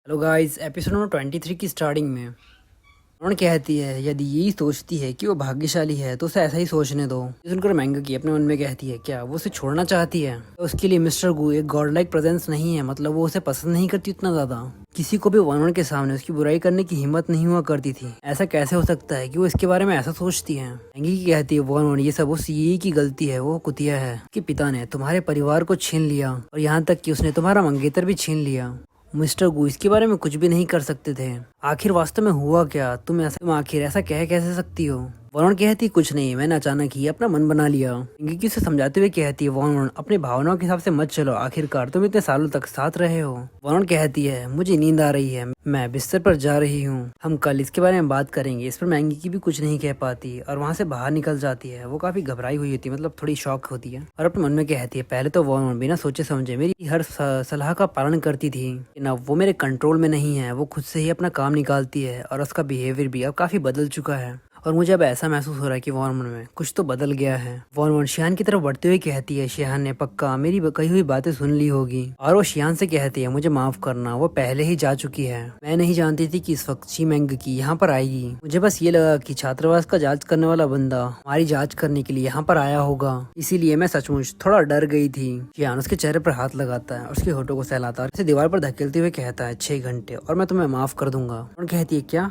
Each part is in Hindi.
हेलो गाइस, एपिसोड नंबर 23 की स्टार्टिंग में उन्होंने कहती है यदि यही सोचती है कि वो भाग्यशाली है तो उसे ऐसा ही सोचने दो। ये सुनकर मैंगा की अपने मन में कहती है क्या वो उसे छोड़ना चाहती है। तो उसके लिए मिस्टर गू एक गॉड लाइक प्रेजेंस नहीं है, मतलब वो उसे पसंद नहीं करती उतना ज्यादा। किसी को भी वन के सामने उसकी बुराई करने की हिम्मत नहीं हुआ करती थी। ऐसा कैसे हो सकता है कि वो इसके बारे में ऐसा सोचती है। मैंगी की कहती है वन ये सब उस यही की गलती है, वो कुतिया है कि पिता ने तुम्हारे परिवार को छीन लिया और यहाँ तक कि उसने तुम्हारा मंगेतर भी छीन लिया। मिस्टर गू इसके बारे में कुछ भी नहीं कर सकते थे। आखिर वास्तव में हुआ क्या, तुम आखिर ऐसा कह कैसे सकती हो। वरुण कहती कुछ नहीं, मैंने अचानक ही अपना मन बना लिया। इंगी उसे समझाते हुए कहती है वरुण अपनी भावनाओं के हिसाब से मत चलो, आखिरकार तुम इतने सालों तक साथ रहे हो। वरुण कहती है मुझे नींद आ रही है, मैं बिस्तर पर जा रही हूँ, हम कल इसके बारे में बात करेंगे। इस पर मैंगी की भी कुछ नहीं कह पाती और वहाँ से बाहर निकल जाती है। वो काफी घबराई हुई होती है, मतलब थोड़ी शॉक होती है और अपने मन में कहती है पहले तो वरुण बिना सोचे समझे मेरी हर सलाह का पालन करती थी, ना वो मेरे कंट्रोल में नहीं है। वो खुद से ही अपना काम निकालती है और उसका बिहेवियर भी अब काफी बदल चुका है और मुझे अब ऐसा महसूस हो रहा है कि वॉर्मन में कुछ तो बदल गया है। वॉर्मन शियान की तरफ बढ़ते हुए कहती है शियान ने पक्का मेरी कही हुई बातें सुन ली होगी। और वो शियान से कहती है मुझे माफ करना, वो पहले ही जा चुकी है। मैं नहीं जानती थी कि इस वक्त शी मेंग की यहाँ पर आएगी। मुझे बस ये लगा कि छात्रावास का जांच करने वाला बंदा हमारी जांच करने के लिए यहाँ पर आया होगा, इसीलिए मैं सचमुच थोड़ा डर गई थी। शियान उसके चेहरे पर हाथ लगाता है और उसके होठों को सहलाता है, उसे दीवार पर धकेलते हुए कहता है 6 घंटे और मैं तुम्हें माफ कर दूंगा। और कहती है क्या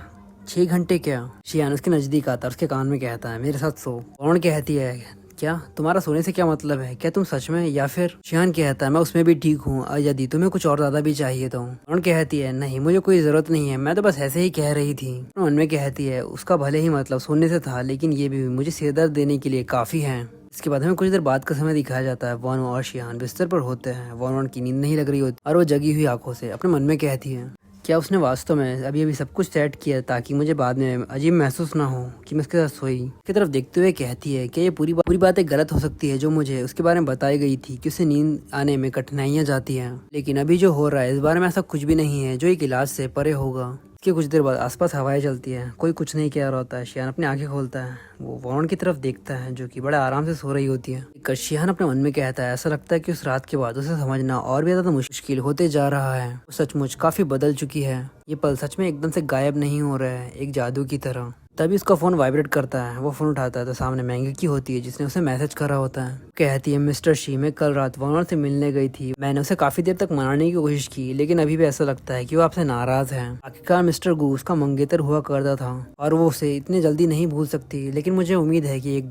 6 घंटे क्या। शियान उसके नजदीक आता है, उसके कान में कहता है मेरे साथ सो। वरुण कहती है क्या तुम्हारा सोने से क्या मतलब है, क्या तुम सच में, या फिर शियान कहता है मैं उसमें भी ठीक हूँ, यदि तुम्हें कुछ और ज्यादा भी चाहिए तो। वरुण कहती है नहीं मुझे कोई जरूरत नहीं है, मैं तो बस ऐसे ही कह रही थी। मन में कहती है उसका भले ही मतलब सोने से था, लेकिन ये भी मुझे सिर दर्द देने के लिए काफी है। इसके बाद हमें कुछ देर बाद का समय दिखाया जाता है। वॉन और शियान बिस्तर पर होते हैं। वॉन की नींद नहीं लग रही होती और वो जगी हुई आंखों से अपने मन में कहती है क्या उसने वास्तव में अभी अभी सब कुछ सेट किया ताकि मुझे बाद में अजीब महसूस ना हो कि मैं उसके साथ सोई। की तरफ देखते हुए कहती है कि ये पूरी बातें गलत हो सकती है जो मुझे उसके बारे में बताई गई थी कि उसे नींद आने में कठिनाइयां जाती हैं, लेकिन अभी जो हो रहा है इस बारे में ऐसा कुछ भी नहीं है जो एक इलाज से परे होगा। कि कुछ देर बाद आसपास हवाएं चलती है, कोई कुछ नहीं कह रहा होता है। शियान अपनी आंखें खोलता है, वो वरुण की तरफ देखता है जो कि बड़े आराम से सो रही होती है। शियान अपने मन में कहता है ऐसा लगता है कि उस रात के बाद उसे समझना और भी ज्यादा मुश्किल होते जा रहा है। वो सचमुच काफी बदल चुकी है। ये पल सच में एकदम से गायब नहीं हो रहा है, एक जादू की तरह। तभी उसका फोन वाइब्रेट करता है। वो फोन उठाता है तो सामने मैंगी की होती है जिसने उसे मैसेज करा होता है। कहती है मिस्टर शी मैं कल रात वरुण से मिलने गई थी, मैंने उसे काफी देर तक मनाने की कोशिश की लेकिन अभी भी ऐसा लगता है कि वो आपसे नाराज है। आखिरकार मिस्टर गू उसका मंगेतर हुआ करता था और वो उसे इतनी जल्दी नहीं भूल सकती, लेकिन मुझे उम्मीद है कि एक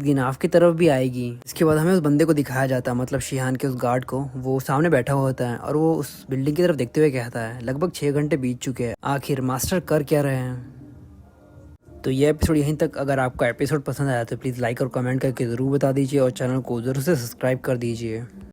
दिन आपकी तरफ भी आएगी। इसके बाद हमें उस बंदे को दिखाया जाता है, मतलब शिहान के उस गार्ड को। वो सामने बैठा हुआ होता है और वो उस बिल्डिंग की तरफ देखते हुए कहता है लगभग 6 घंटे बीत चुके हैं, आखिर मास्टर कर क्या रहे हैं। तो ये एपिसोड यहीं तक। अगर आपको एपिसोड पसंद आया तो प्लीज़ लाइक और कमेंट करके ज़रूर बता दीजिए और चैनल को ज़रूर से सब्सक्राइब कर दीजिए।